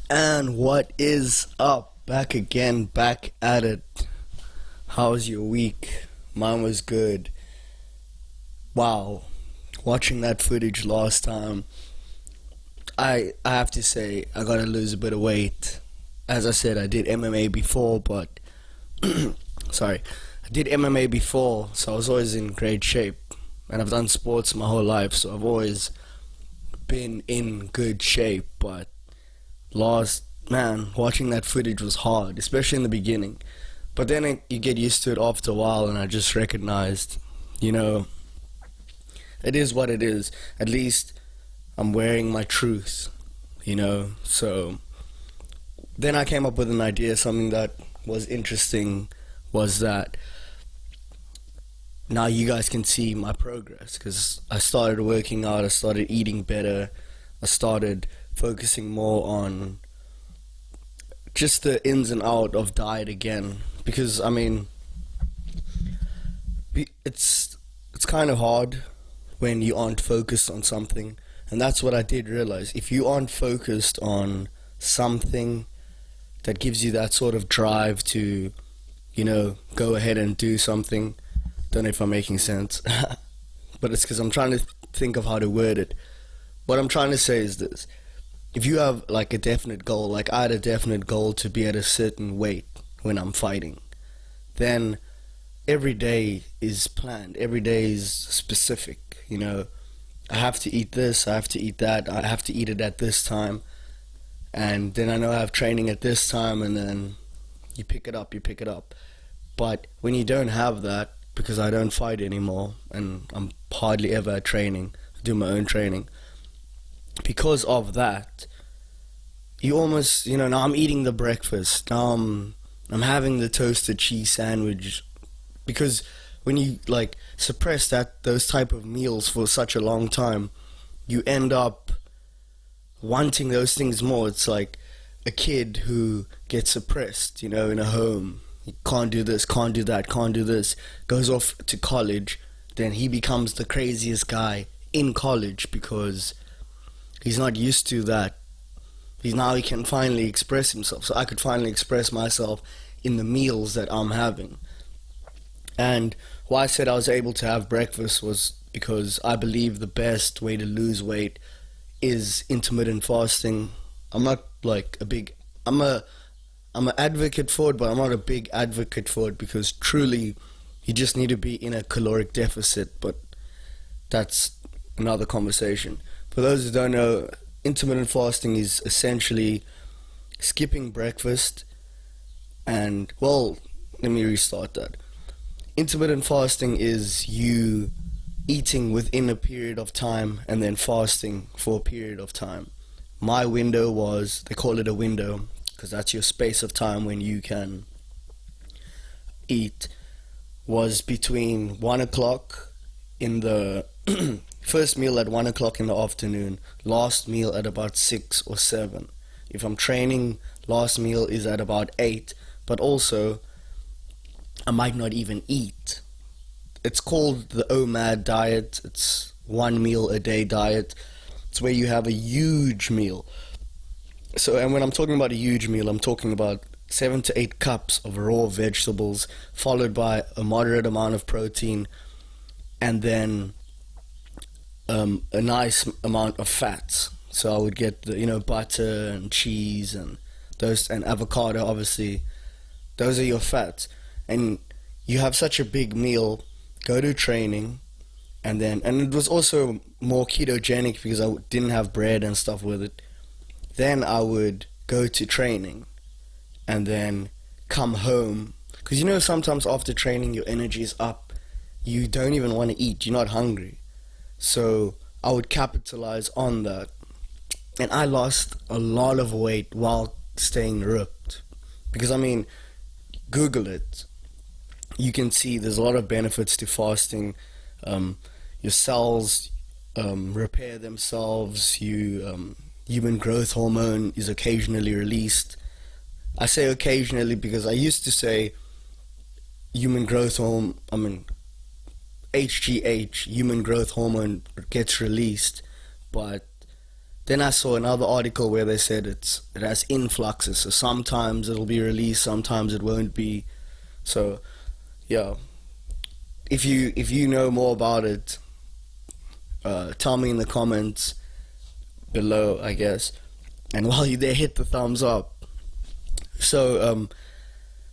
And what is up? Back again, back at it. How was your week? Mine was good. Wow. Watching that footage last time, I have to say, I gotta lose a bit of weight. As I said, I did MMA before, but sorry. I did MMA before, so I was always in great shape. And I've done sports my whole life, so I've always been in good shape, but watching that footage was hard, especially in the beginning. But then you get used to it after a while, and I just recognized, you know, it is what it is. At least I'm wearing my truth, So then I came up with an idea. Something that was interesting was that now you guys can see my progress, because I started working out, I started eating better, I started focusing more on just the ins and out of diet again, because it's kind of hard when you aren't focused on something. And that's what I did realize. If you aren't focused on something that gives you that sort of drive to, go ahead and do something, don't know if I'm making sense, but it's because I'm trying to think of how to word it. What I'm trying to say is this: if you have like a definite goal, like I had a definite goal to be at a certain weight when I'm fighting, then every day is planned, every day is specific. I have to eat this, I have to eat that, I have to eat it at this time, and then I know I have training at this time, and then you pick it up. But when you don't have that, because I don't fight anymore, and I'm hardly ever at training, I do my own training, because of that, you almost, now I'm eating the breakfast, now I'm having the toasted cheese sandwich, because when you suppress those type of meals for such a long time, you end up wanting those things more. It's like a kid who gets suppressed, in a home. He can't do this, can't do that, can't do this, goes off to college, then he becomes the craziest guy in college because he's not used to that. He can finally express himself. So I could finally express myself in the meals that I'm having. And why I said I was able to have breakfast was because I believe the best way to lose weight is intermittent fasting. I'm not I'm an advocate for it, but I'm not a big advocate for it, because truly you just need to be in a caloric deficit, but that's another conversation. For those who don't know, intermittent fasting is essentially skipping breakfast and, let me restart that. Intermittent fasting is you eating within a period of time and then fasting for a period of time. My window they call it a window because that's your space of time when you can eat, was between 1 o'clock in the first meal at 1 o'clock in the afternoon, last meal at about 6 or 7. If I'm training, last meal is at about 8, but also I might not even eat. It's called the OMAD diet. It's 1 meal a day diet. It's where you have a huge meal. And when I'm talking about a huge meal, I'm talking about 7 to 8 cups of raw vegetables, followed by a moderate amount of protein, and then a nice amount of fats. So I would get butter and cheese and avocado. Obviously, those are your fats. And you have such a big meal, go to training, and it was also more ketogenic because I didn't have bread and stuff with it. Then I would go to training and then come home, because sometimes after training your energy is up, you don't even want to eat, you're not hungry. So I would capitalize on that, and I lost a lot of weight while staying ripped, because Google it. You can see there's a lot of benefits to fasting. Your cells repair themselves. Human growth hormone is occasionally released. I say occasionally because I used to say human growth hormone, HGH, human growth hormone, gets released, but Then I saw another article where they said it has influxes, so sometimes it'll be released, sometimes it won't be. So yeah, if you know more about it, tell me in the comments below, I guess. And while you're there, hit the thumbs up. So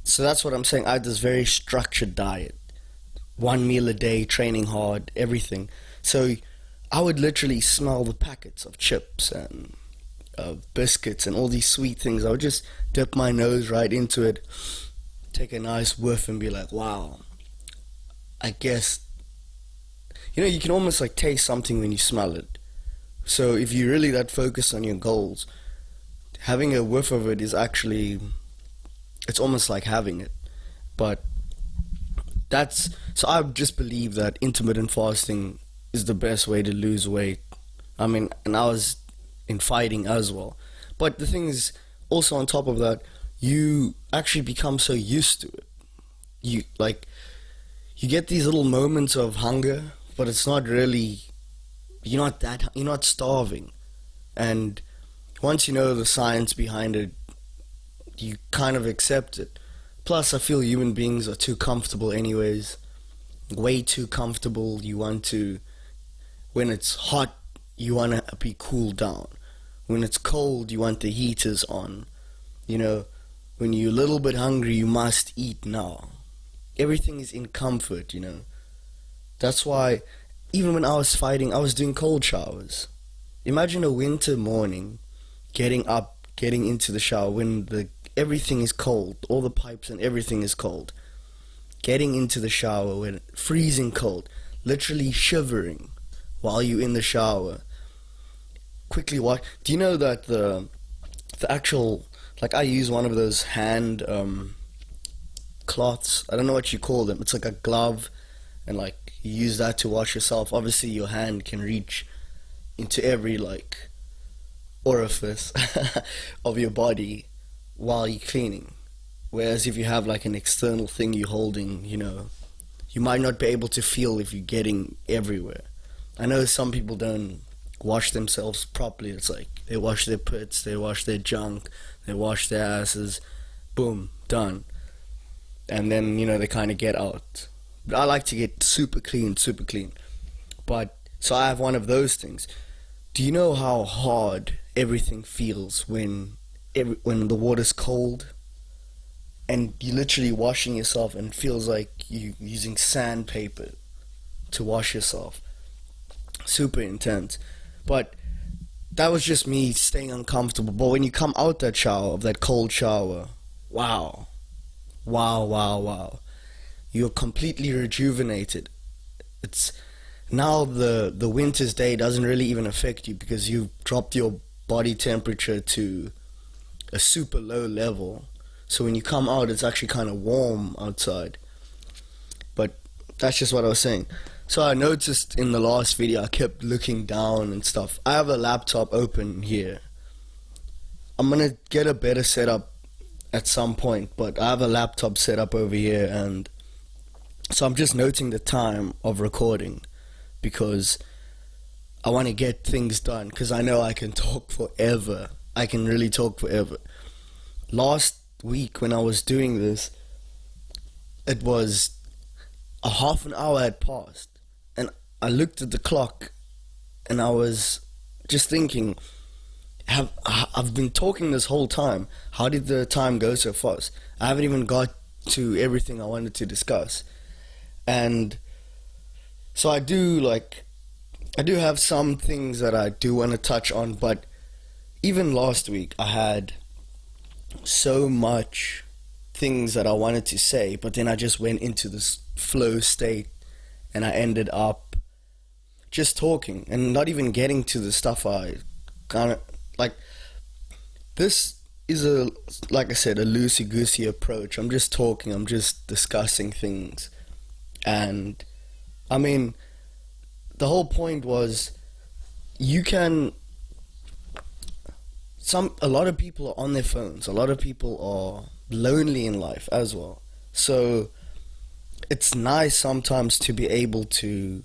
so that's what I'm saying. I had this very structured diet, 1 meal a day, training hard, everything. So I would literally smell the packets of chips and biscuits and all these sweet things. I would just dip my nose right into it, take a nice whiff, and be like, wow, I guess, you can almost like taste something when you smell it. So if you're really that focused on your goals, having a whiff of it is actually, it's almost like having it. But so I just believe that intermittent fasting is the best way to lose weight. I mean, and I was in fighting as well. But the thing is, also on top of that, you actually become so used to it. You get these little moments of hunger, but it's not really, you're not starving. And once you know the science behind it, you kind of accept it. Plus, I feel human beings are too comfortable anyways. Way too comfortable. When it's hot, you want to be cooled down. When it's cold, you want the heaters on. When you're a little bit hungry, you must eat now. Everything is in comfort, That's why, even when I was fighting, I was doing cold showers. Imagine a winter morning, getting up, getting into the shower when everything is cold, all the pipes and everything is cold. Getting into the shower when freezing cold, literally shivering while you're in the shower. Quickly watch. Do you know that the actual, I use one of those hand cloths. I don't know what you call them. It's like a glove, and you use that to wash yourself. Obviously, your hand can reach into every orifice of your body while you're cleaning. Whereas if you have an external thing you're holding, you might not be able to feel if you're getting everywhere. I know some people don't wash themselves properly. It's they wash their pits, they wash their junk, they wash their asses, boom, done. And then, they kind of get out. But I like to get super clean. But, so I have one of those things. Do you know how hard everything feels when the water's cold? And you're literally washing yourself and it feels like you're using sandpaper to wash yourself. Super intense. But that was just me staying uncomfortable. But when you come out that shower, of that cold shower, wow. You're completely rejuvenated. It's now the winter's day doesn't really even affect you because you've dropped your body temperature to a super low level. So when you come out, it's actually kind of warm outside. But that's just what I was saying. So I noticed in the last video, I kept looking down and stuff. I have a laptop open here. I'm going to get a better setup at some point, but I have a laptop set up over here, and so I'm just noting the time of recording because I want to get things done, because I know I can talk forever. I can really talk forever. Last week when I was doing this, it was a half an hour had passed, and I looked at the clock and I was just thinking, I've been talking this whole time. How did the time go so fast? I haven't even got to everything I wanted to discuss. And so I do have some things that I do want to touch on, but even last week I had so much things that I wanted to say, but then I just went into this flow state and I ended up just talking and not even getting to the stuff I kind of this is like I said, a loosey-goosey approach. I'm just talking, I'm just discussing things. And I mean, the whole point was a lot of people are on their phones. A lot of people are lonely in life as well. So it's nice sometimes to be able to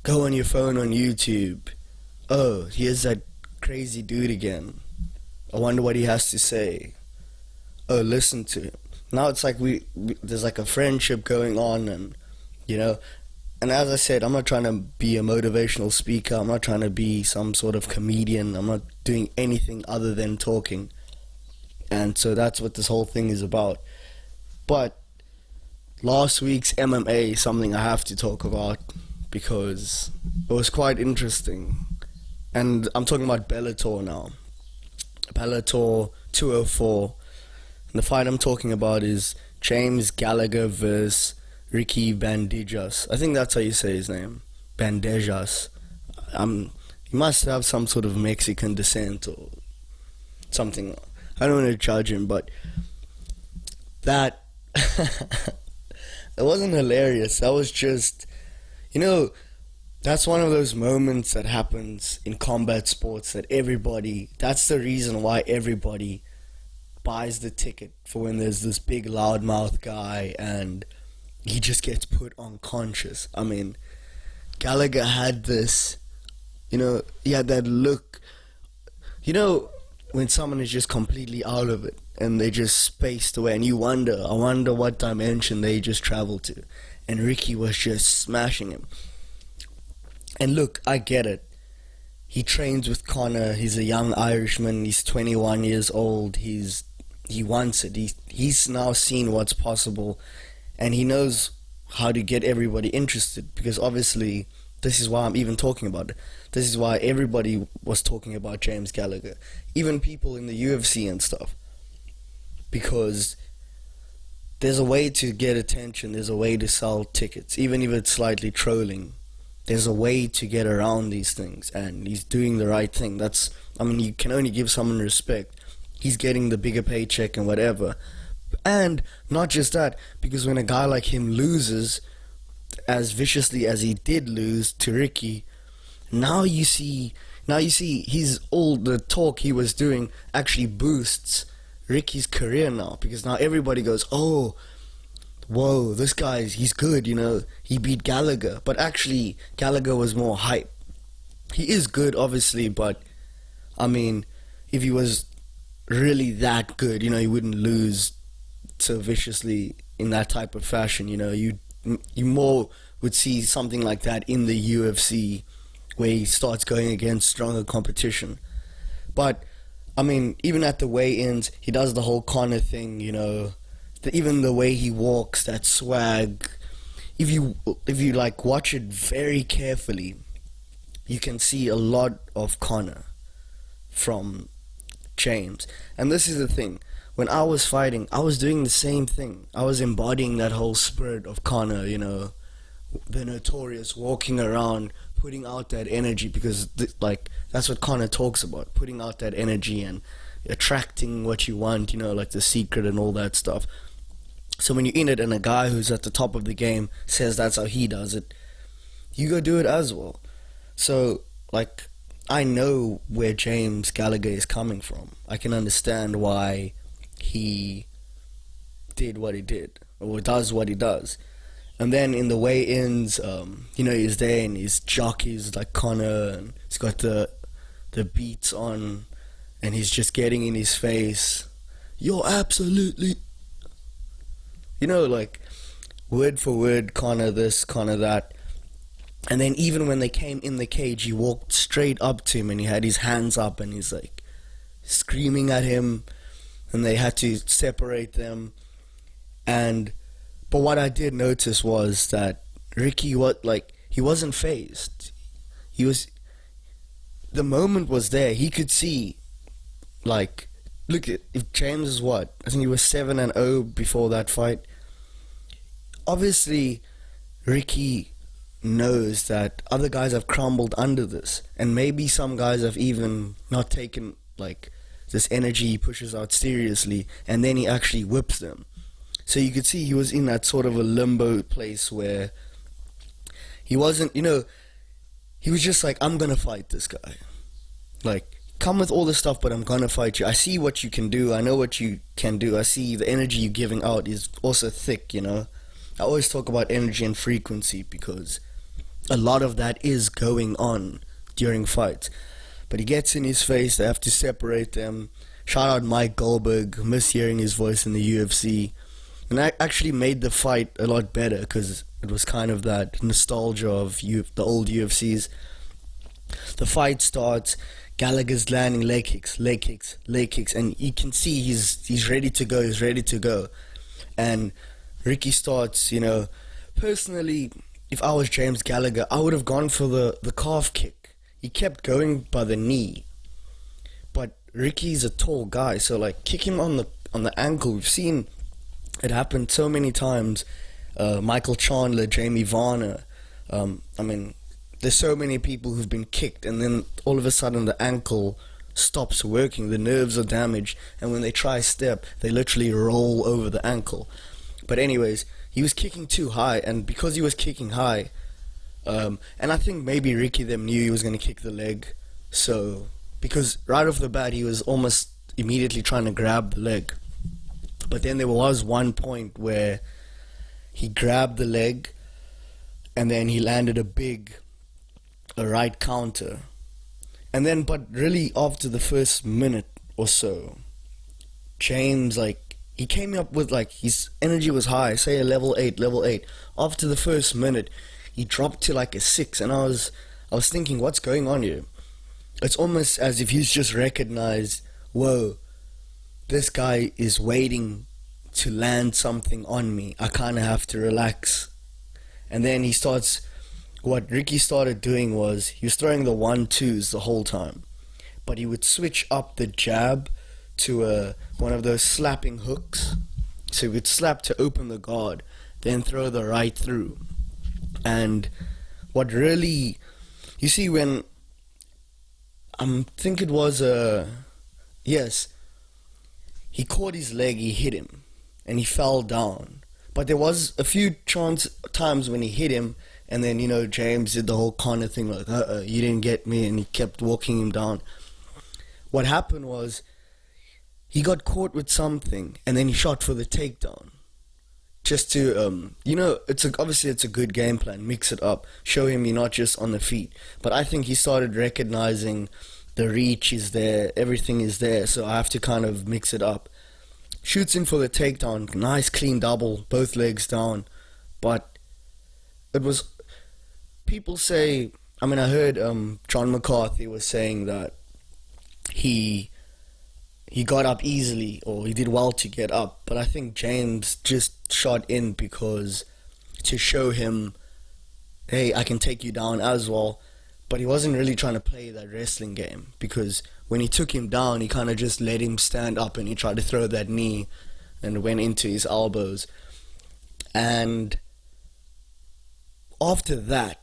go on your phone on YouTube. Oh, here's that crazy dude again. I wonder what he has to say. Oh, listen to him. Now it's like there's like a friendship going on, and you know. And as I said, I'm not trying to be a motivational speaker. I'm not trying to be some sort of comedian. I'm not doing anything other than talking. And so that's what this whole thing is about. But last week's MMA is something I have to talk about because it was quite interesting. And I'm talking about Bellator now. Bellator 204. And the fight I'm talking about is James Gallagher versus Ricky Bandejas. I think that's how you say his name. Bandejas. He must have some sort of Mexican descent or something. I don't want to judge him, but that it wasn't hilarious. That was just, that's one of those moments that happens in combat sports that's the reason why everybody buys the ticket for when there's this big loudmouth guy and he just gets put unconscious. I mean, Gallagher had this, he had that look, when someone is just completely out of it and they just spaced away and I wonder what dimension they just traveled to. And Ricky was just smashing him. And look, I get it. He trains with Conor. He's a young Irishman. He's 21 years old. He wants it. He's now seen what's possible. And he knows how to get everybody interested, because obviously this is why I'm even talking about it. This is why everybody was talking about James Gallagher, even people in the UFC and stuff, because there's a way to get attention, there's a way to sell tickets, even if it's slightly trolling. There's a way to get around these things, and he's doing the right thing. You can only give someone respect. He's getting the bigger paycheck and whatever. And not just that, because when a guy like him loses as viciously as he did lose to Ricky, now you see all the talk he was doing actually boosts Ricky's career now, because now everybody goes, oh, whoa, this guy's, he's good, he beat Gallagher. But actually, Gallagher was more hype. He is good, obviously, but if he was really that good, he wouldn't lose so viciously in that type of fashion. You more would see something like that in the UFC, where he starts going against stronger competition. But even at the weigh-ins, he does the whole Conor thing, even the way he walks, that swag. If you watch it very carefully, you can see a lot of Conor from James. And this is the thing. When I was fighting, I was doing the same thing. I was embodying that whole spirit of Conor, the notorious, walking around, putting out that energy, because that's what Conor talks about, putting out that energy and attracting what you want, like The Secret and all that stuff. So when you're in it and a guy who's at the top of the game says that's how he does it, you go do it as well. So, I know where James Gallagher is coming from. I can understand why he did what he did, or does what he does. And then in the weigh-ins, he's there and his jockeys like Conor, and he's got the beats on, and he's just getting in his face, you're absolutely, word for word, Conor this, Conor that. And then even when they came in the cage, he walked straight up to him and he had his hands up and he's screaming at him, and they had to separate them. But what I did notice was that Ricky, he wasn't fazed. The moment was there. He could see, look, if James is I think he was 7-0 before that fight. Obviously, Ricky knows that other guys have crumbled under this, and maybe some guys have even not taken this energy he pushes out seriously, and then he actually whips them. So you could see he was in that sort of a limbo place where he wasn't, he was just I'm gonna fight this guy. Come with all this stuff, but I'm gonna fight you. I see what you can do. I know what you can do. I see the energy you're giving out is also thick, I always talk about energy and frequency because a lot of that is going on during fights. But he gets in his face. They have to separate them. Shout out Mike Goldberg. Miss hearing his voice in the UFC. And that actually made the fight a lot better because it was kind of that nostalgia of the old UFCs. The fight starts. Gallagher's landing leg kicks, and you can see he's ready to go. He's ready to go, and Ricky starts. Personally, if I was James Gallagher, I would have gone for the calf kick. He kept going by the knee, but Ricky's a tall guy, so like kick him on the ankle. We've seen it happen so many times. Michael Chandler, Jamie Varner. There's so many people who've been kicked, and then all of a sudden the ankle stops working, the nerves are damaged, and when they try step, they literally roll over the ankle. But anyways, he was kicking too high, and because he was kicking high, and I think maybe Ricky them knew he was going to kick the leg, so, because right off the bat he was almost immediately trying to grab the leg. But then there was one point where he grabbed the leg, and then he landed a right counter, and then but really after the first minute or so, James, like, he came up with, like, his energy was high, say a level 8. After the first minute he dropped to like a 6, and I was thinking, what's going on here? It's almost as if he's just recognized, whoa, this guy is waiting to land something on me, I kind of have to relax. And then what Ricky started doing was, he was throwing the 1-2s the whole time, but he would switch up the jab to one of those slapping hooks. So he would slap to open the guard, then throw the right through. And what really, you see, when, I think it was yes, he caught his leg, he hit him, and he fell down. But there was a few times when he hit him, and then, James did the whole Connor thing, like, you didn't get me, and he kept walking him down. What happened was, he got caught with something, and then he shot for the takedown. Just to, obviously it's a good game plan, mix it up, show him you're not just on the feet. But I think he started recognizing the reach is there, everything is there, so I have to kind of mix it up. Shoots in for the takedown, nice clean double, both legs down, but it was, people say, I heard John McCarthy was saying that he got up easily, or he did well to get up, but I think James just shot in because to show him, hey, I can take you down as well. But he wasn't really trying to play that wrestling game, because when he took him down, he kind of just let him stand up, and he tried to throw that knee and went into his elbows. And after that,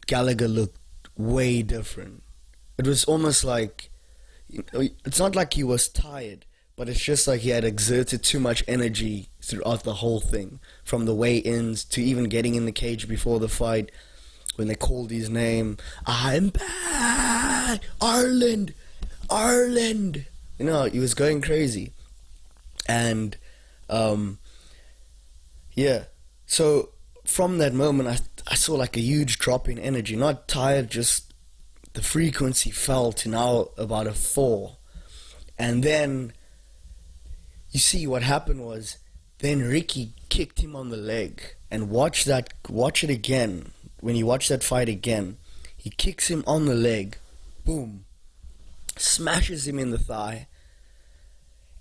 Gallagher looked way different. It was almost like, it's not like he was tired, but it's just like he had exerted too much energy throughout the whole thing, from the weigh-ins to even getting in the cage before the fight. When they called his name, I'm back, Ireland. He was going crazy. And, so from that moment, I saw like a huge drop in energy. Not tired, just the frequency fell to now about a 4. And then, you see what happened was, then Ricky kicked him on the leg. And watch it again. When you watch that fight again, he kicks him on the leg, boom, smashes him in the thigh,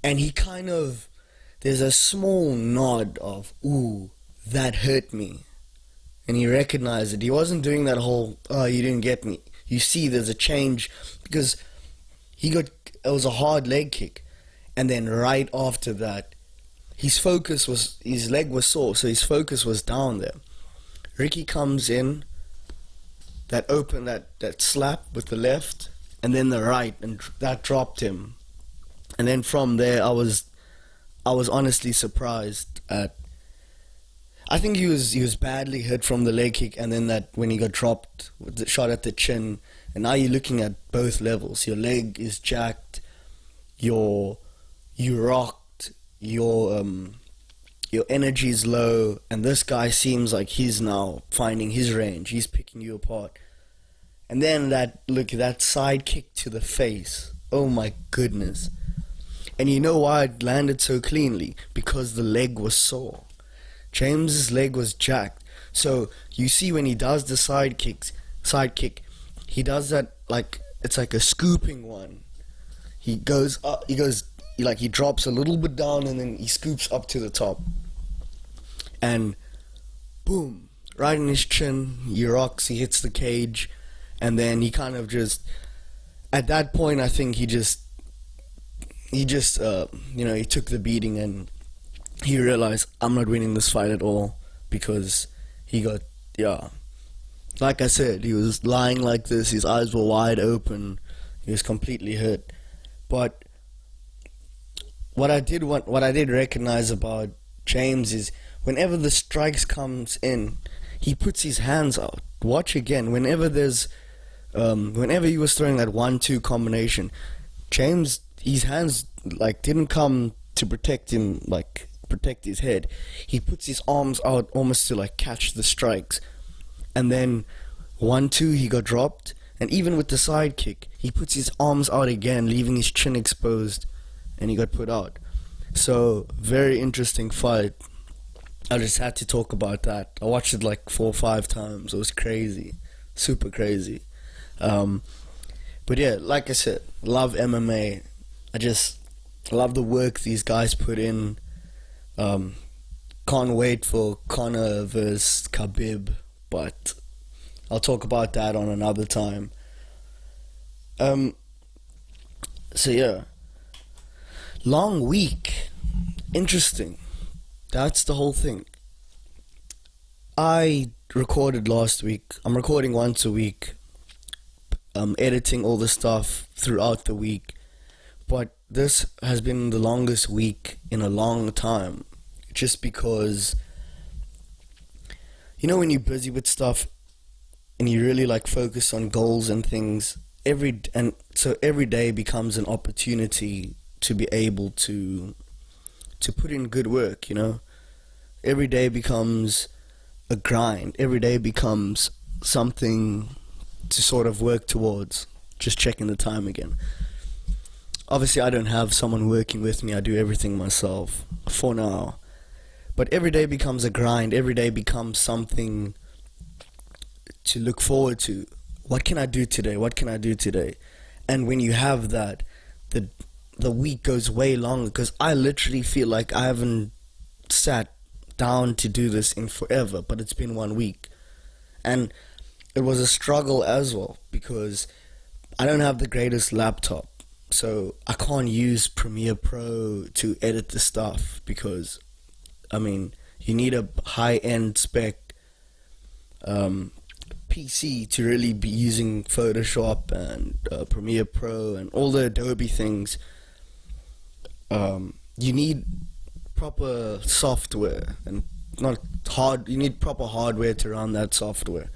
and he kind of, there's a small nod of, ooh, that hurt me, and he recognized it. He wasn't doing that whole, oh, you didn't get me. You see there's a change, because it was a hard leg kick, and then right after that, his leg was sore, so his focus was down there. Ricky comes in, that slap with the left, and then the right, and that dropped him. And then from there, I was honestly surprised at. I think he was badly hit from the leg kick, and then that when he got dropped, with the shot at the chin, and now you're looking at both levels. Your leg is jacked, you rocked, your energy is low, and this guy seems like he's now finding his range. He's picking you apart. And then that side kick to the face. Oh my goodness. And you know why it landed so cleanly? Because the leg was sore. James's leg was jacked. So you see when he does the side kick, he does that like it's like a scooping one. He goes up, he drops a little bit down and then he scoops up to the top. And boom, right in his chin, he rocks, he hits the cage, and then he kind of just, at that point I think he took the beating and he realized, I'm not winning this fight at all, because he got, like I said, he was lying like this, his eyes were wide open, he was completely hurt. But what I did recognize about James is whenever the strikes comes in, he puts his hands out. Watch again, whenever he was throwing that 1-2 combination, James, his hands didn't come to protect him, protect his head. He puts his arms out almost to catch the strikes. And then 1-2 he got dropped, and even with the side kick, he puts his arms out again, leaving his chin exposed, and he got put out. So, very interesting fight. I just had to talk about that. I watched it 4 or 5 times. It was crazy. Super crazy. But yeah, like I said, love MMA. I just love the work these guys put in. Can't wait for Conor versus Khabib, but I'll talk about that on another time. So yeah, long week, interesting. That's the whole thing. I recorded last week. I'm recording once a week. Editing all the stuff throughout the week. But this has been the longest week in a long time. Just because, when you're busy with stuff and you really focus on goals and things, so every day becomes an opportunity to be able to put in good work, Every day becomes a grind. Every day becomes something to sort of work towards. Just checking the time again. Obviously, I don't have someone working with me. I do everything myself, for now. But every day becomes a grind. Every day becomes something to look forward to. What can I do today? What can I do today? And when you have that, the week goes way longer, because I literally feel like I haven't sat down to do this in forever, but it's been 1 week. And it was a struggle as well, because I don't have the greatest laptop, so I can't use Premiere Pro to edit the stuff, because you need a high-end spec PC to really be using Photoshop and Premiere Pro and all the Adobe things. You need proper software, and you need proper hardware to run that software.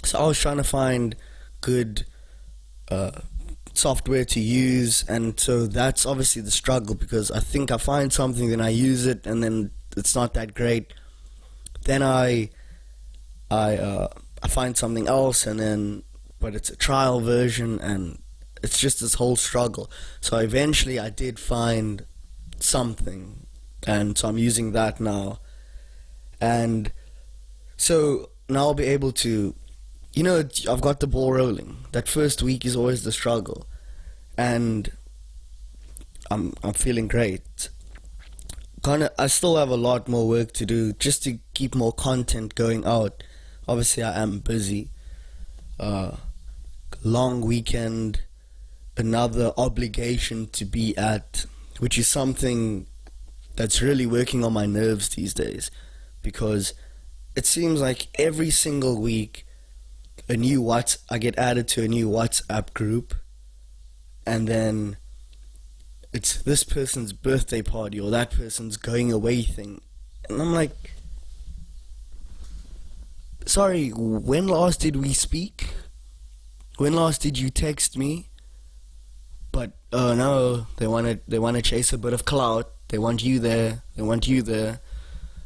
So I was trying to find good software to use, and so that's obviously the struggle, because I think I find something, then I use it, and then it's not that great. Then I find something else, but it's a trial version, and it's just this whole struggle. So eventually I did find something, and so I'm using that now. And so now I'll be able to, I've got the ball rolling. That first week is always the struggle, and I'm feeling great. I still have a lot more work to do just to keep more content going out. Obviously, I am busy. Long weekend, another obligation to be at, which is something that's really working on my nerves these days, because it seems like every single week I get added to a new WhatsApp group, and then it's this person's birthday party or that person's going away thing, and I'm like, sorry, when last did we speak? When last did you text me? But no, they want to chase a bit of clout. They want you there.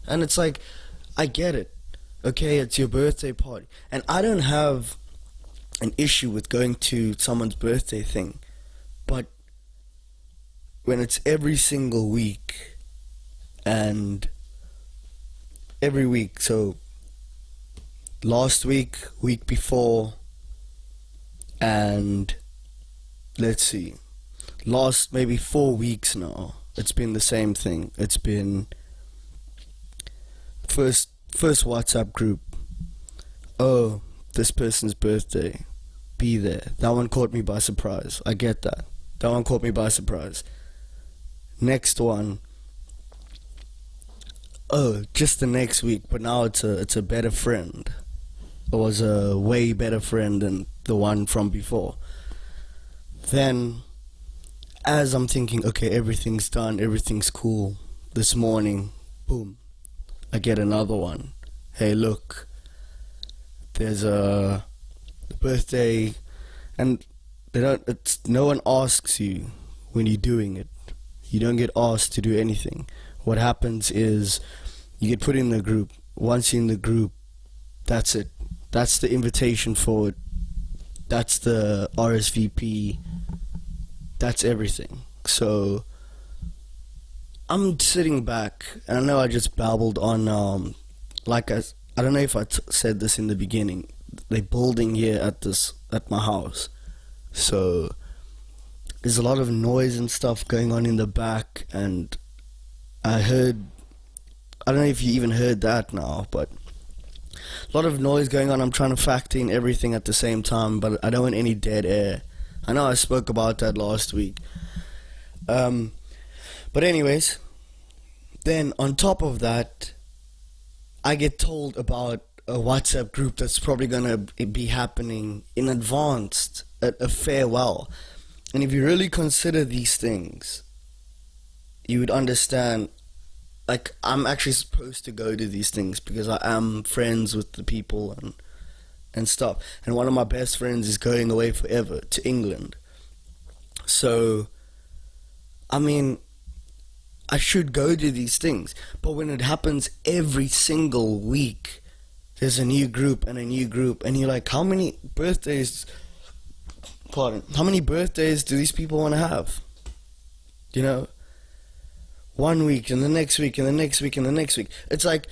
And it's like, I get it. Okay, it's your birthday party, and I don't have an issue with going to someone's birthday thing. But when it's every single week and every week, so last week, week before, and let's see, last maybe 4 weeks now, it's been the same thing. It's been first WhatsApp group, oh, this person's birthday, be there. That one caught me by surprise. I get that. That one caught me by surprise. Next one, oh, just the next week, but now it's a better friend. It was a way better friend than the one from before. Then, as I'm thinking, okay, everything's done, everything's cool, this morning, boom, I get another one. Hey, look, there's a birthday, and no one asks you when you're doing it. You don't get asked to do anything. What happens is you get put in the group. Once you're in the group, that's it. That's the invitation for it. That's the RSVP. That's everything. So I'm sitting back, and I know I just babbled on, I don't know if I said this in the beginning. They're building here at my house. So there's a lot of noise and stuff going on in the back, and I don't know if you even heard that now, but a lot of noise going on. I'm trying to factor in everything at the same time, but I don't want any dead air. I know I spoke about that last week. But anyways, then on top of that, I get told about a WhatsApp group that's probably going to be happening in advance, a farewell. And if you really consider these things, you would understand, like, I'm actually supposed to go to these things because I am friends with the people and stuff. And one of my best friends is going away forever to England. So, I mean, I should go to these things. But when it happens every single week, there's a new group and a new group, and you're like, how many birthdays do these people want to have? You know? 1 week, and the next week, and the next week, and the next week. It's like,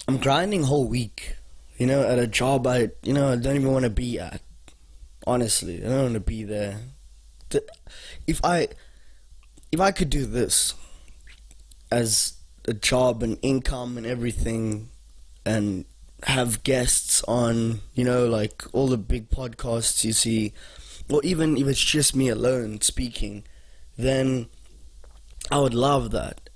I'm grinding whole week, at a job I don't even want to be at. Honestly, I don't want to be there. If I could do this as a job and income and everything, and have guests on, like all the big podcasts you see, or even if it's just me alone speaking, then I would love that.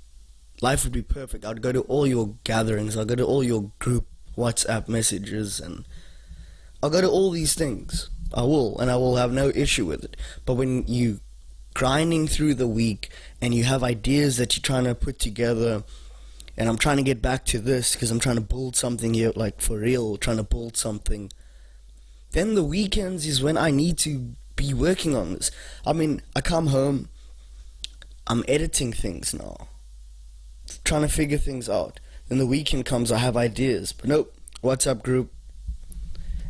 Life would be perfect. I'd go to all your gatherings. I'll go to all your group WhatsApp messages, and I'll go to all these things. I will, and I will have no issue with it. But when you grinding through the week and you have ideas that you're trying to put together, and I'm trying to get back to this because I'm trying to build something here, like for real, trying to build something, then the weekends is when I need to be working on this. I mean, I come home, I'm editing things now, trying to figure things out. Then the weekend comes, I have ideas, but nope, WhatsApp group.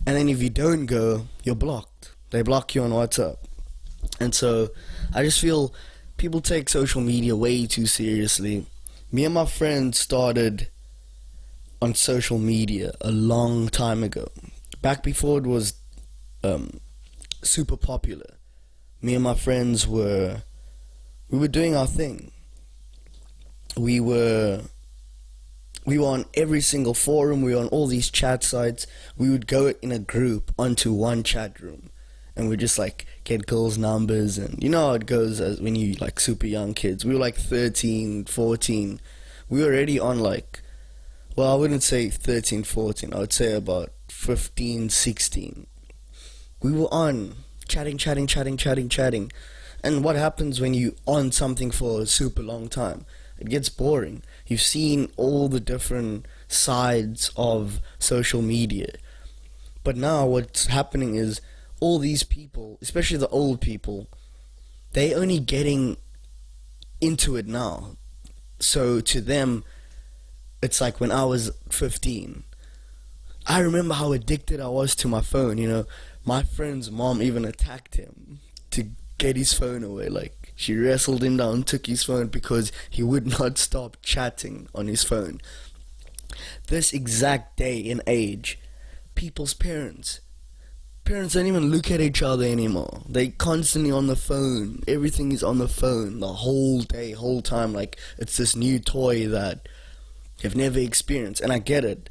And then if you don't go, you're blocked. They block you on WhatsApp. And so I just feel people take social media way too seriously. Me and my friends started on social media a long time ago, back before it was super popular. Me and my friends we were doing our thing. We were on every single forum. We were on all these chat sites. We would go in a group onto one chat room, and we just like get girls' numbers, and you know how it goes as when you like super young kids. We were like 13, 14. We were already on I wouldn't say 13, 14. I would say about 15, 16. We were on chatting. And what happens when you on something for a super long time? It gets boring. You've seen all the different sides of social media. But now what's happening is all these people, especially the old people, they only getting into it now. So to them, it's like when I was 15. I remember how addicted I was to my phone. My friend's mom even attacked him to get his phone away. Like, she wrestled him down, took his phone because he would not stop chatting on his phone. This exact day and age, people's parents don't even look at each other anymore. They constantly on the phone. Everything is on the phone the whole day, whole time. Like, it's this new toy that you've never experienced. And I get it.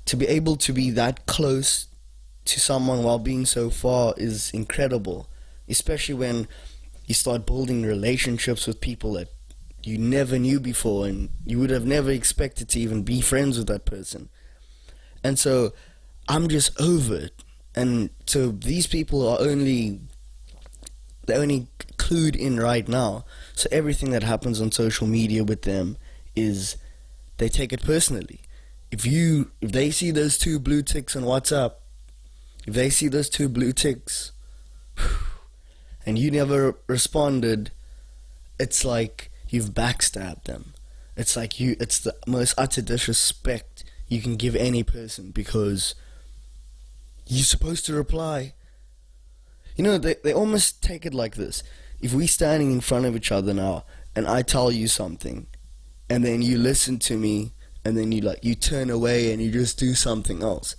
To be able to be that close to someone while being so far is incredible. Especially when you start building relationships with people that you never knew before, and you would have never expected to even be friends with that person. And so I'm just over it. And so these people are only clued in right now. So everything that happens on social media with them is, they take it personally. If they see those 2 blue ticks on WhatsApp, if they see those 2 blue ticks, and you never responded, it's like you've backstabbed them. It's the most utter disrespect you can give any person, because you're supposed to reply. They almost take it like this. If we're standing in front of each other now, and I tell you something, and then you listen to me, and then you turn away and you just do something else,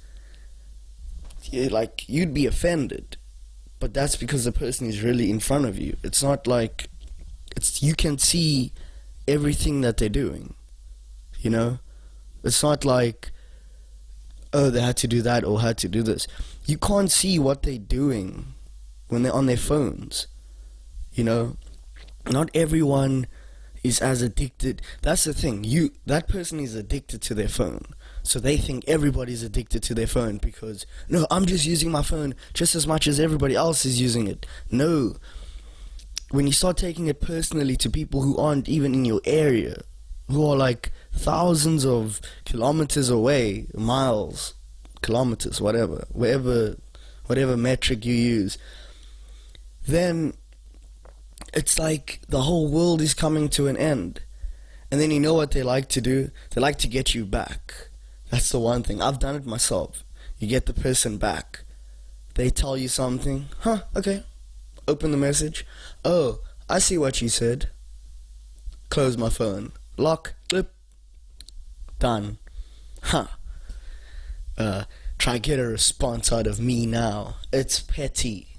you'd be offended. But that's because the person is really in front of you. It's not like you can see everything that they're doing. It's not like, oh, they had to do that or had to do this. You can't see what they're doing when they're on their phones. Not everyone is as addicted. That's the thing. That person is addicted to their phone. So they think everybody's addicted to their phone because, no, I'm just using my phone just as much as everybody else is using it. No. When you start taking it personally to people who aren't even in your area, who are like thousands of kilometers away, miles, kilometers, whatever metric you use, then it's like the whole world is coming to an end. And then you know what they like to do? They like to get you back. That's the one thing. I've done it myself. You get the person back. They tell you something. Huh, okay. Open the message. Oh, I see what you said. Close my phone. Lock. Clip. Done. Huh. Try get a response out of me now. It's petty.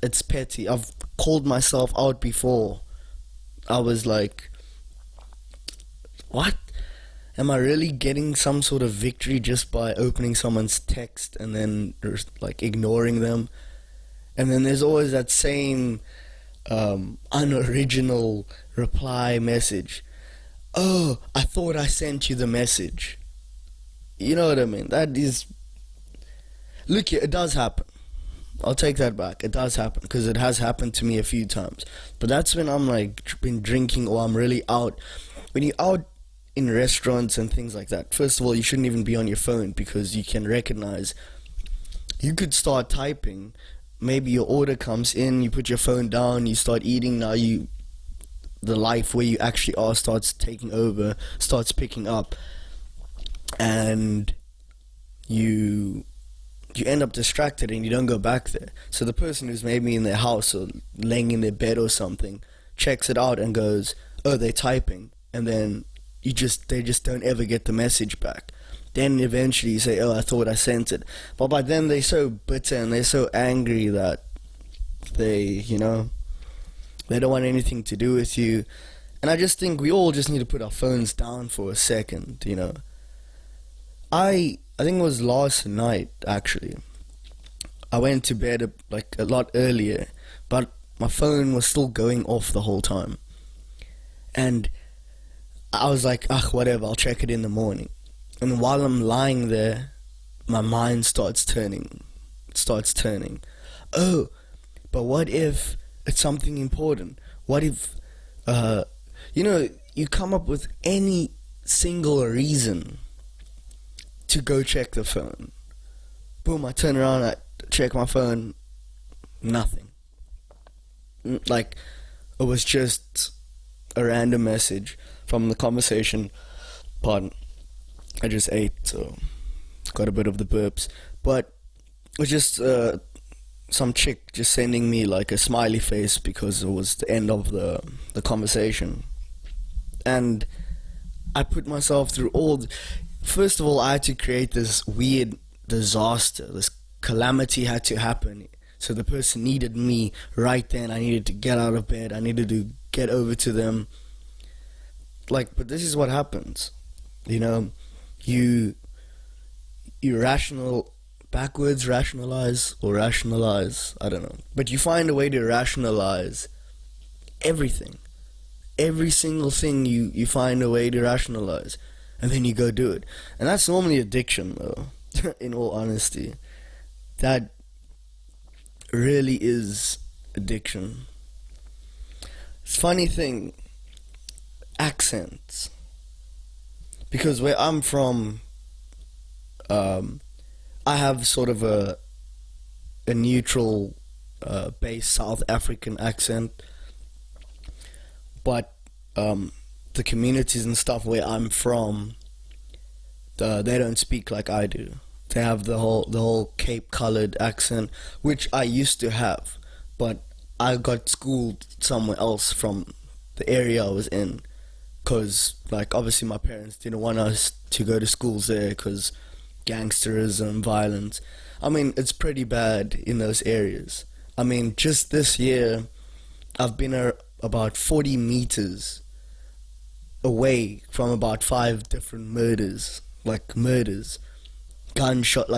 It's petty. I've called myself out before. I was like, what? Am I really getting some sort of victory just by opening someone's text and then ignoring them? And then there's always that same unoriginal reply message. Oh, I thought I sent you the message. You know what I mean? That is... Look, it does happen. I'll take that back. It does happen, because it has happened to me a few times. But that's when I'm been drinking, or I'm really out. When you're out in restaurants and things like that, first of all, you shouldn't even be on your phone, because you can recognize. You could start typing. Maybe your order comes in, you put your phone down, you start eating. Now the life where you actually are starts taking over, starts picking up, and you end up distracted and you don't go back there. So the person who's maybe in their house or laying in their bed or something checks it out and goes, oh, they're typing, and then they just don't ever get the message back. Then eventually you say, oh, I thought I sent it. But by then they're so bitter and they're so angry that they don't want anything to do with you. And I just think we all just need to put our phones down for a second, I think it was last night, actually. I went to bed a lot earlier, but my phone was still going off the whole time. And I was like, whatever, I'll check it in the morning. And while I'm lying there, my mind starts turning. It starts turning. Oh, but what if it's something important? What if, you come up with any single reason to go check the phone. Boom, I turn around, I check my phone, nothing. It was just a random message from the conversation. Pardon, I just ate, so got a bit of the burps, but it was just some chick just sending me like a smiley face because it was the end of the conversation. And I put myself through first of all, I had to create this weird disaster. This calamity had to happen. So the person needed me right then. I needed to get out of bed. I needed to get over to them. But this is what happens. You rationalize, I don't know. But you find a way to rationalize everything. Every single thing you find a way to rationalize. And then you go do it. And that's normally addiction, though, in all honesty. That really is addiction. It's funny thing, accents. Because where I'm from, I have sort of a neutral based South African accent. But the communities and stuff where I'm from, they don't speak like I do. They have the whole Cape colored accent, which I used to have, but I got schooled somewhere else from the area I was in, because obviously my parents didn't want us to go to schools there because gangsterism, violence. I mean, it's pretty bad in those areas. I mean, just this year, I've been about 40 meters away from about 5 different murders, gunshot.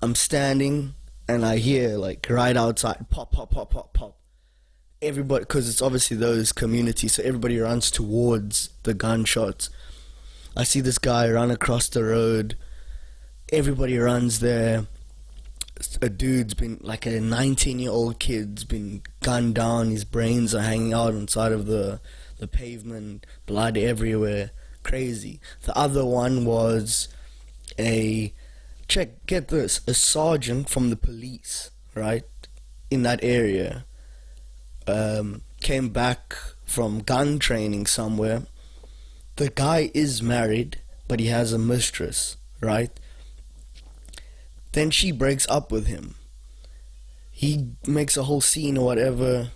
I'm standing and I hear right outside, pop, pop, pop, pop, pop. Everybody, because it's obviously those communities, so everybody runs towards the gunshots. I see this guy run across the road. Everybody runs there. A dude's been, a 19-year-old kid's been gunned down. His brains are hanging out inside of the pavement, blood everywhere. Crazy. The other one was get this, a sergeant from the police, right, in that area, came back from gun training somewhere. The guy is married, but he has a mistress, right? Then she breaks up with him. He makes a whole scene or whatever.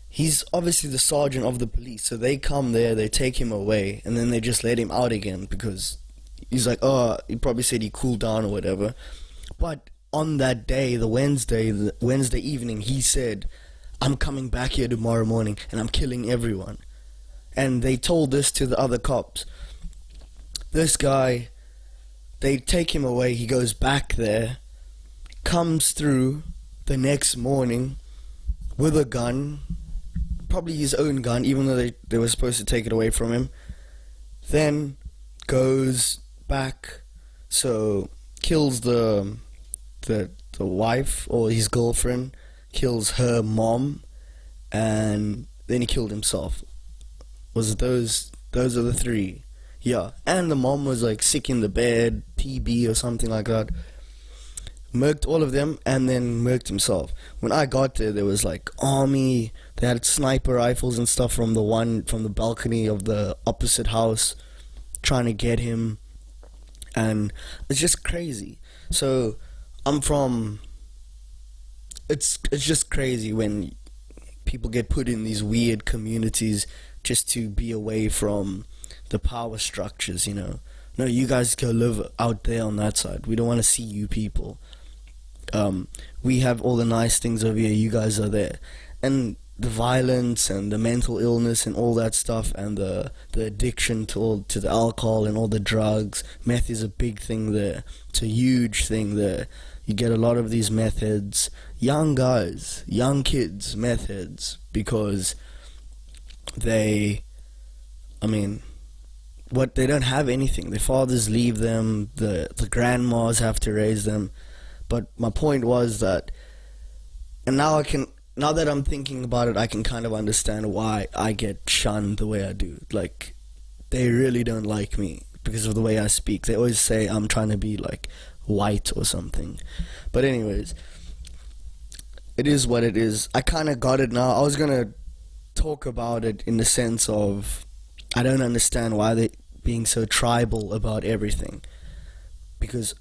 He's obviously the sergeant of the police, so they come there, they take him away, and then they just let him out again because he's he probably said he cooled down or whatever. But on that day, the Wednesday evening, he said, I'm coming back here tomorrow morning and I'm killing everyone. And they told this to the other cops. This guy, they take him away, he goes back there, comes through the next morning with a gun, probably his own gun, even though they were supposed to take it away from him. Then goes back, so kills the wife or his girlfriend, kills her mom, and then he killed himself. Was it those are the 3? Yeah. And the mom was sick in the bed, TB or something like that. Murked all of them and then murked himself. When I got there was army. They had sniper rifles and stuff from the balcony of the opposite house trying to get him. And it's just crazy. So it's just crazy when people get put in these weird communities just to be away from the power structures, No, you guys go live out there on that side. We don't want to see you people. We have all the nice things over here. You guys are there. And the violence and the mental illness and all that stuff and the addiction to the alcohol and all the drugs. Meth is a big thing there. It's a huge thing there. You get a lot of these meth heads. Young guys, young kids, meth heads. Because they don't have anything. Their fathers leave them, the grandmas have to raise them. But my point was that, and now that I'm thinking about it, I can kind of understand why I get shunned the way I do. They really don't like me because of the way I speak. They always say I'm trying to be white or something. But anyways, it is what it is. I kind of got it now. I was gonna talk about it in the sense of I don't understand why they being so tribal about everything, because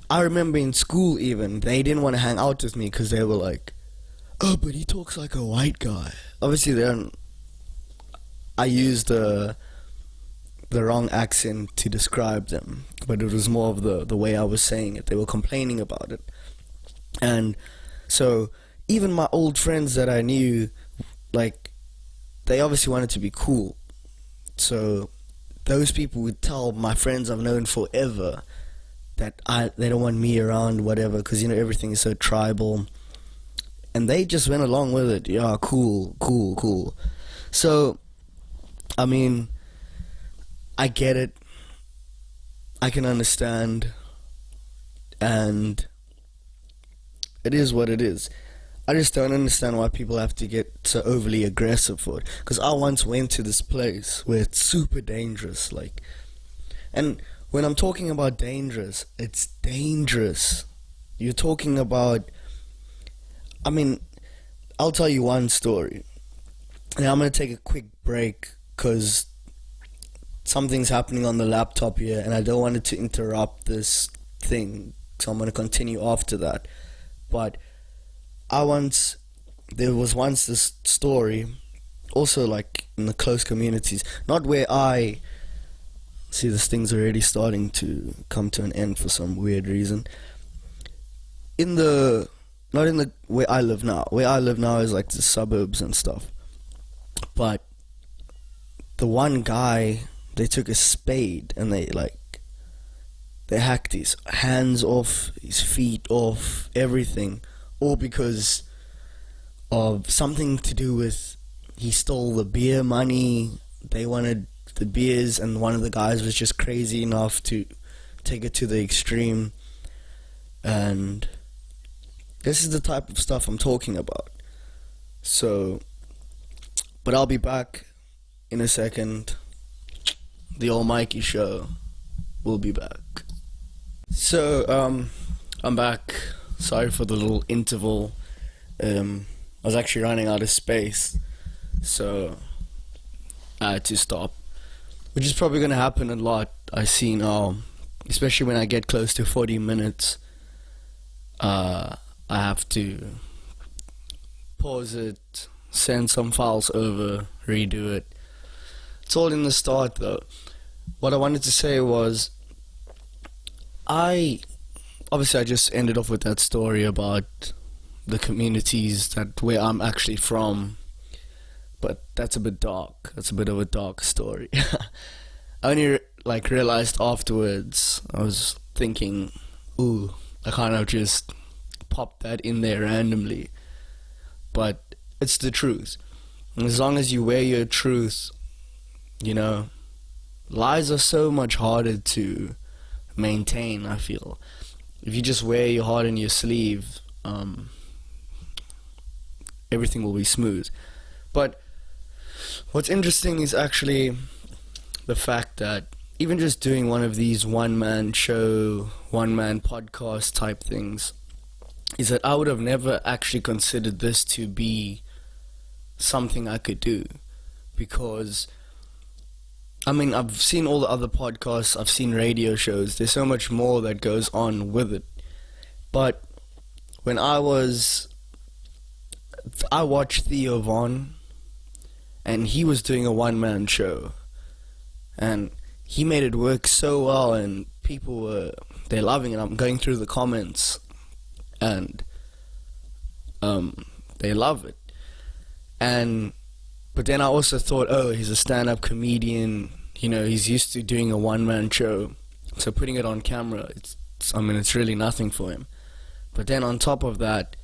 I remember in school even, they didn't want to hang out with me because they were like, oh, but he talks like a white guy. Obviously, I used the wrong accent to describe them, but it was more of the way I was saying it. They were complaining about it. And so even my old friends that I knew, like, they obviously wanted to be cool. So those people would tell my friends I've known forever that they don't want me around, whatever, because, everything is so tribal. And they just went along with it. Yeah, cool. So, I mean, I get it. I can understand. And it is what it is. I just don't understand why people have to get so overly aggressive for it. Because I once went to this place where it's super dangerous. And when I'm talking about dangerous, it's dangerous. You're talking about... I mean, I'll tell you one story. And I'm going to take a quick break because something's happening on the laptop here and I don't want it to interrupt this thing. So I'm going to continue after that. But there was once this story, also like in the close communities, not where I... See, this thing's already starting to come to an end for some weird reason. Not in the where I live now. Where I live now is like the suburbs and stuff. But the one guy, they took a spade and they hacked his hands off, his feet off, everything, all because of something to do with he stole the beer money. They wanted the beers, and one of the guys was just crazy enough to take it to the extreme. And this is the type of stuff I'm talking about. So, but I'll be back in a second. The old Mikey show will be back. So, I'm back. Sorry for the little interval. I was actually running out of space, so I had to stop. Which is probably going to happen a lot, I see now. Especially when I get close to 40 minutes. I have to pause it, send some files over, redo it. It's all in the start though. What I wanted to say was, I just ended off with that story about the communities where I'm actually from. But that's a bit dark. That's a bit of a dark story. I only realized afterwards. I was thinking, ooh, I kind of just popped that in there randomly. But it's the truth. And as long as you wear your truth, lies are so much harder to maintain, I feel. If you just wear your heart in your sleeve, everything will be smooth. But what's interesting is actually the fact that even just doing one of these one-man show, one-man podcast type things, is that I would have never actually considered this to be something I could do. Because, I've seen all the other podcasts, I've seen radio shows, there's so much more that goes on with it. But when I watched Theo Von, and he was doing a one-man show, and he made it work so well, and people they're loving it. I'm going through the comments, and they love it. But then I also thought, oh, he's a stand-up comedian, he's used to doing a one-man show, so putting it on camera, it's really nothing for him. But then on top of that,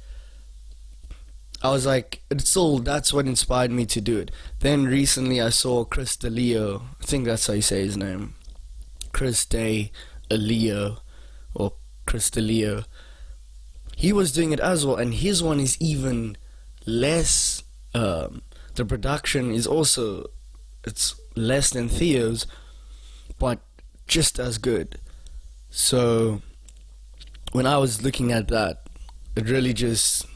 I was like, that's what inspired me to do it. Then recently I saw Chris D'Elia, I think that's how you say his name, Chris D'Elia, or Chris D'Elia. He was doing it as well, and his one is even less, the production is also, it's less than Theo's, but just as good. So, when I was looking at that, it really just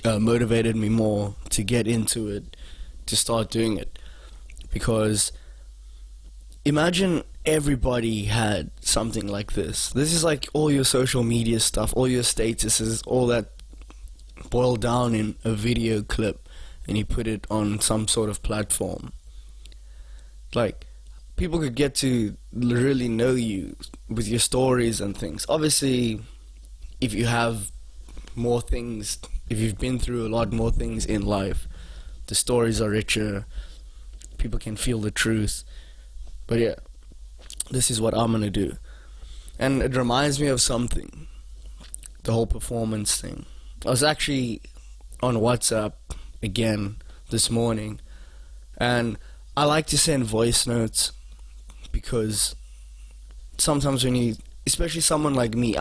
motivated me more to get into it, to start doing it. Because imagine everybody had something like this. This is like all your social media stuff, all your statuses, all that boiled down in a video clip, and you put it on some sort of platform. Like, people could get to really know you with your stories and things. Obviously, if you have more things, if you've been through a lot more things in life, the stories are richer, people can feel the truth. But yeah, this is what I'm gonna do. And it reminds me of something, the whole performance thing. I was actually on WhatsApp again this morning, and I like to send voice notes because sometimes when you, especially someone like me,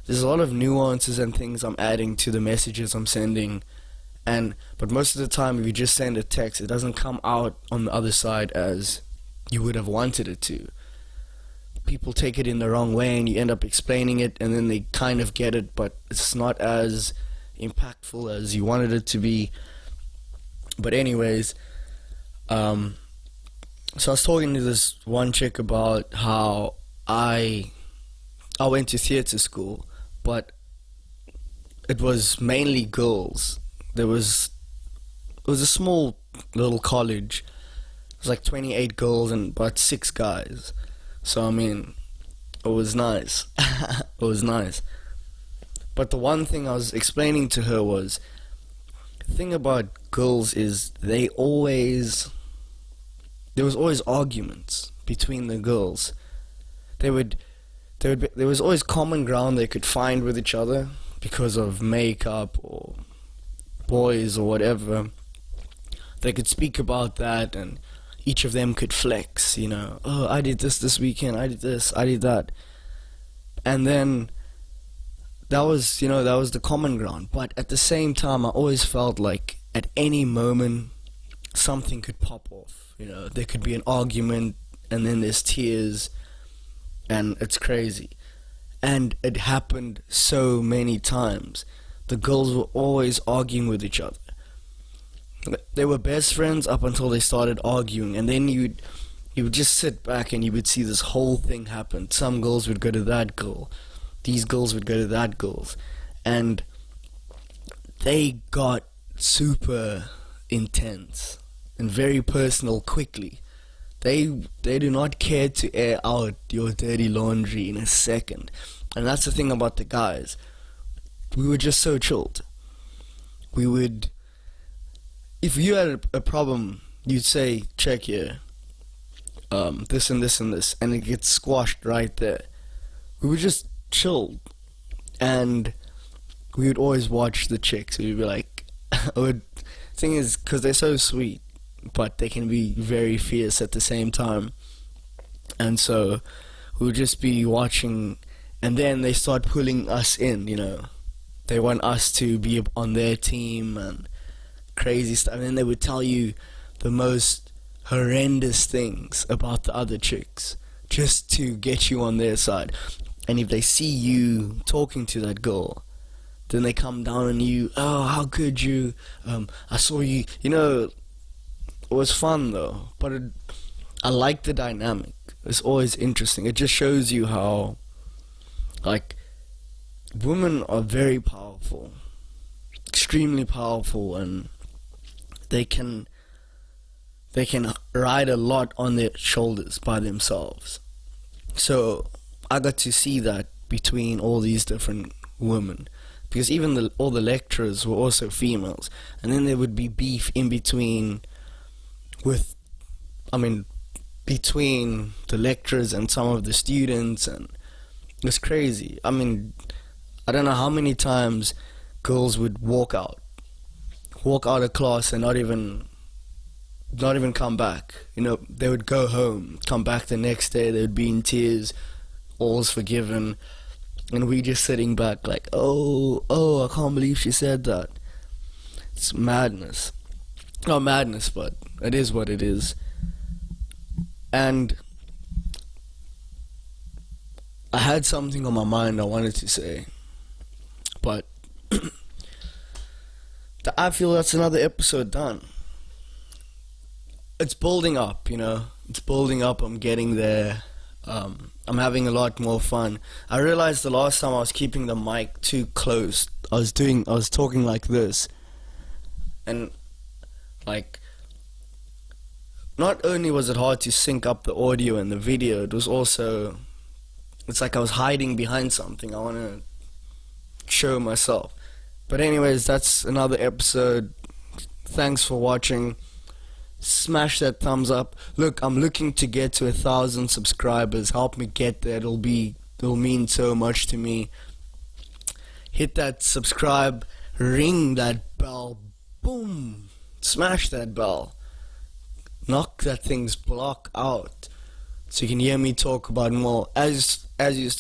there's a lot of nuances and things I'm adding to the messages I'm sending, but most of the time if you just send a text, it doesn't come out on the other side as you would have wanted it to. People take it in the wrong way and you end up explaining it and then they kind of get it, but it's not as impactful as you wanted it to be. But anyways, so I was talking to this one chick about how I went to theatre school, but it was mainly girls. It was a small little college. It was like 28 girls and about 6 guys. So I mean, it was nice. It was nice. But the one thing I was explaining to her was, the thing about girls is there was always arguments between the girls. There was always common ground they could find with each other because of makeup or boys or whatever. They could speak about that and each of them could flex, oh, I did this weekend, I did this, I did that. And then that was the common ground. But at the same time, I always felt like at any moment something could pop off. There could be an argument and then there's tears and it's crazy. And it happened so many times. The girls were always arguing with each other. They were best friends up until they started arguing, and then you would just sit back and you would see this whole thing happen. Some girls would go to that girl, these girls would go to that girl's, and they got super intense and very personal quickly. They do not care to air out your dirty laundry in a second. And that's the thing about the guys. We were just so chilled. If you had a problem, you'd say, check here, this and this and this, and it gets squashed right there. We were just chilled, and we would always watch the chicks. We'd be like, thing is, because they're so sweet, but they can be very fierce at the same time. And so we would just be watching, and then they start pulling us in, They want us to be on their team and crazy stuff. And then they would tell you the most horrendous things about the other chicks just to get you on their side. And if they see you talking to that girl, then they come down on you. Oh, how could you? I saw you. It was fun though. But I like the dynamic. It's always interesting. It just shows you how, women are very powerful, extremely powerful, and they can ride a lot on their shoulders by themselves. So I got to see that between all these different women, because even all the lecturers were also females, and then there would be beef in between between the lecturers and some of the students, and it's crazy. I don't know how many times girls would walk out of class and not even come back. They would go home, come back the next day, they would be in tears, all's forgiven, and we just sitting back like, oh, I can't believe she said that. It's madness. Not madness, but it is what it is. And I had something on my mind I wanted to say, but I feel that's another episode done. It's building up, It's building up. I'm getting there. I'm having a lot more fun. I realized the last time I was keeping the mic too close. I was talking like this, and like, not only was it hard to sync up the audio and the video, it was also, it's like I was hiding behind something. I want to show myself. But anyways, that's another episode. Thanks for watching. Smash that thumbs up. Look, I'm looking to get to 1,000 subscribers. Help me get there. It'll mean so much to me. Hit that subscribe, ring that bell, boom, smash that bell, knock that thing's block out, so you can hear me talk about more. As you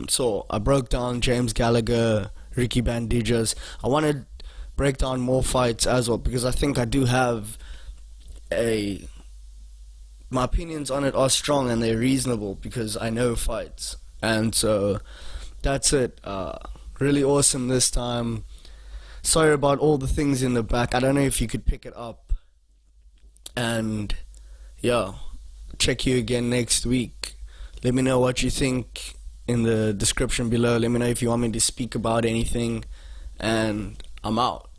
saw, I broke down James Gallagher, Ricky Bandejas. I want to break down more fights as well, because I think I do have my opinions on it are strong and they're reasonable because I know fights. And so that's it. Really awesome this time. Sorry about all the things in the back. I don't know if you could pick it up. And yeah, check you again next week. Let me know what you think in the description below. Let me know if you want me to speak about anything. And I'm out.